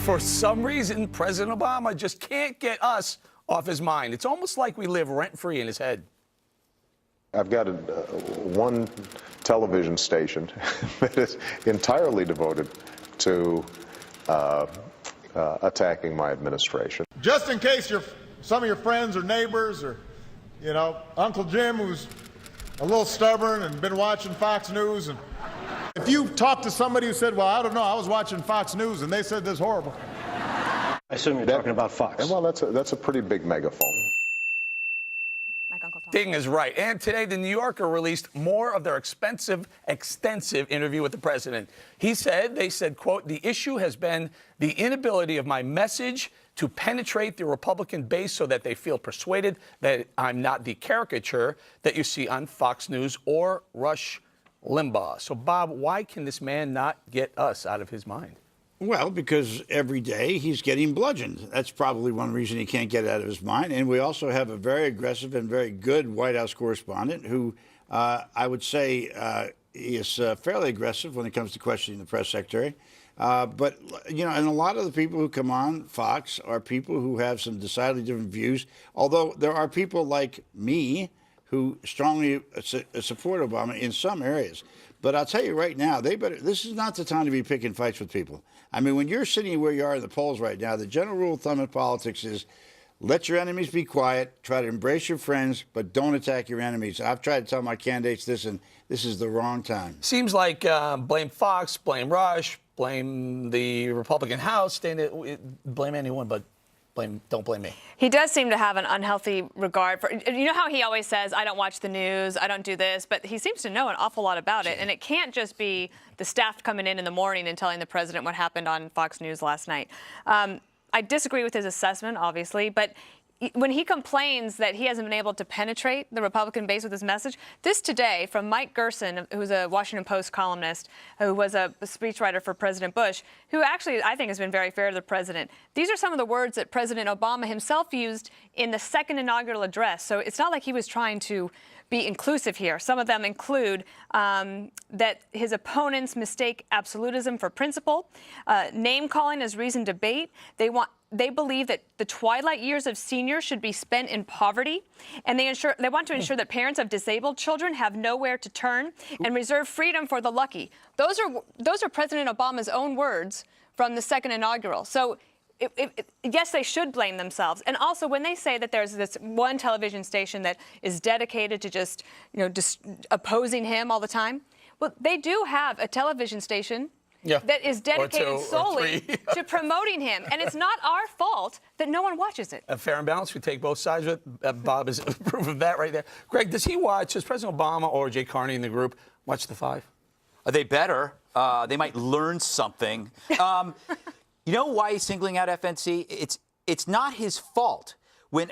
For some reason, President Obama just can't get us off his mind. It's almost like we live rent-free in his head. I've got one television station that is entirely devoted to attacking my administration. Just in case some of your friends or neighbors or, Uncle Jim, who's a little stubborn and been watching Fox News, and if you talk to somebody who said, well, I don't know, I was watching Fox News and they said this horrible. I assume you're talking about Fox. Well, that's a pretty big megaphone. Ding is right. And today, the New Yorker released more of their extensive interview with the president. They said, quote, the issue has been the inability of my message to penetrate the Republican base so that they feel persuaded that I'm not the caricature that you see on Fox News or Rush Limbaugh. So, Bob, why can this man not get us out of his mind? Well, because every day he's getting bludgeoned. That's probably one reason he can't get it out of his mind. And we also have a very aggressive and very good White House correspondent who I would say is fairly aggressive when it comes to questioning the press secretary. But, and a lot of the people who come on Fox are people who have some decidedly different views, although there are people like me who strongly support Obama in some areas. But I'll tell you right now, this is not the time to be picking fights with people. I mean, when you're sitting where you are in the polls right now, the general rule of thumb in politics is let your enemies be quiet, try to embrace your friends, but don't attack your enemies. I've tried to tell my candidates this, and this is the wrong time. Seems like blame Fox, blame Rush, blame the Republican House, blame anyone, but don't blame me. He does seem to have an unhealthy regard for, you know how he always says, I don't watch the news, I don't do this, but he seems to know an awful lot about it. And it can't just be the staff coming in the morning and telling the president what happened on Fox News last night. I disagree with his assessment, obviously, but when he complains that he hasn't been able to penetrate the Republican base with his message, this today from Mike Gerson, who's a Washington Post columnist, who was a speechwriter for President Bush, who actually I think has been very fair to the president. These are some of the words that President Obama himself used in the second inaugural address. So it's not like he was trying to be inclusive here. Some of them include that his opponents mistake absolutism for principle, name-calling as reasoned debate. They believe that the twilight years of seniors should be spent in poverty, and they want to ensure that parents of disabled children have nowhere to turn and reserve freedom for the lucky. Those are President Obama's own words from the second inaugural. So yes, they should blame themselves. And also, when they say that there's this one television station that is dedicated to just opposing him all the time, well, they do have a television station that is dedicated solely to promoting him. And it's not our fault that no one watches it. Fair and balanced. We take both sides of it. Bob is proof of that right there. Greg, does President Obama or Jay Carney in the group watch The Five? They better. They might learn something. You know why he's singling out FNC? It's not his fault. When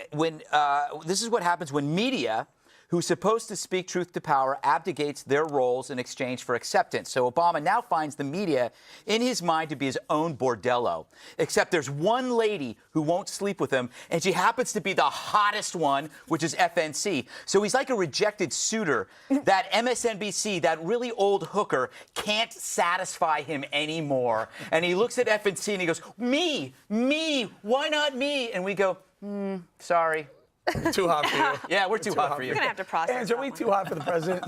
this is what happens when media, who's supposed to speak truth to power, abdicates their roles in exchange for acceptance. So Obama now finds the media in his mind to be his own bordello. Except there's one lady who won't sleep with him, and she happens to be the hottest one, which is FNC. So he's like a rejected suitor. That MSNBC, that really old hooker, can't satisfy him anymore. And he looks at FNC and he goes, me, why not me? And we go, sorry. Too hot for you. Yeah, we're too hot for you. You're going to have to process Ange, are we too hot for the president?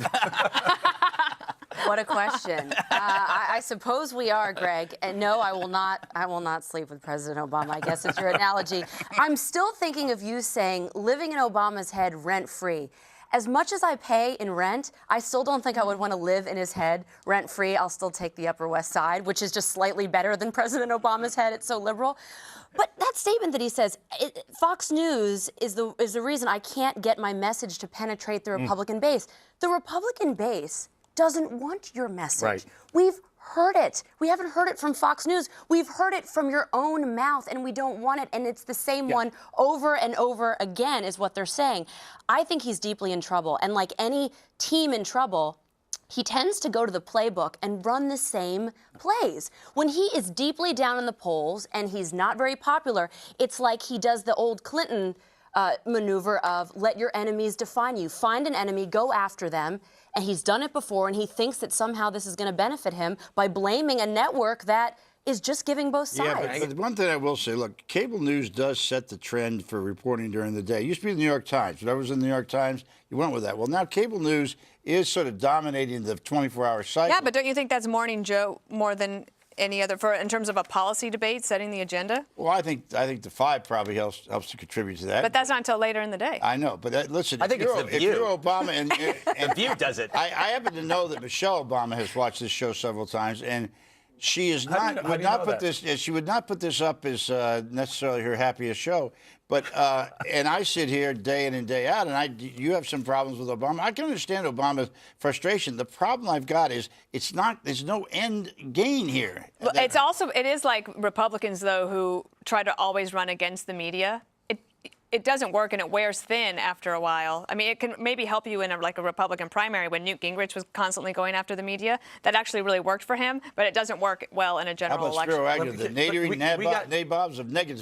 What a question. I suppose we are, Greg. And no, I will not sleep with President Obama. I guess it's your analogy. I'm still thinking of you saying living in Obama's head rent-free. As much as I pay in rent, I still don't think I would want to live in his head rent-free. I'll still take the Upper West Side, which is just slightly better than President Obama's head. It's so liberal. But that statement that he says, Fox News is the reason I can't get my message to penetrate the Republican base. The Republican base doesn't want your message. Right. We've heard it. We haven't heard it from Fox News. We've heard it from your own mouth, and we don't want it. And it's the same one over and over again is what they're saying. I think he's deeply in trouble. And like any team in trouble, he tends to go to the playbook and run the same plays. When he is deeply down in the polls and he's not very popular, it's like he does the old Clinton maneuver of let your enemies define you. Find an enemy, go after them. And he's done it before, and he thinks that somehow this is going to benefit him by blaming a network that is just giving both sides. Yeah, but one thing I will say, look, cable news does set the trend for reporting during the day. It used to be the New York Times. Whatever was in the New York Times, you went with that. Well, now cable news is sort of dominating the 24-hour cycle. Yeah, but don't you think that's Morning Joe more than any other, in terms of a policy debate, setting the agenda? Well, I think the 5 probably helps to contribute to that. But that's not until later in the day. I know, but listen, I think it's The if View. you're Obama and The View does it. I happen to know that Michelle Obama has watched this show several times, and she is How do you know that? She would not put this up as necessarily her happiest show. But and I sit here day in and day out, and you have some problems with Obama. I can understand Obama's frustration. The problem I've got is there's no end gain here. Well, it is like Republicans, though, who try to always run against the media. It doesn't work, and it wears thin after a while. I mean, it can maybe help you in a Republican primary when Newt Gingrich was constantly going after the media. That actually really worked for him, but it doesn't work well in a How general about election. Spiro Agnew, the we got- nabobs of negative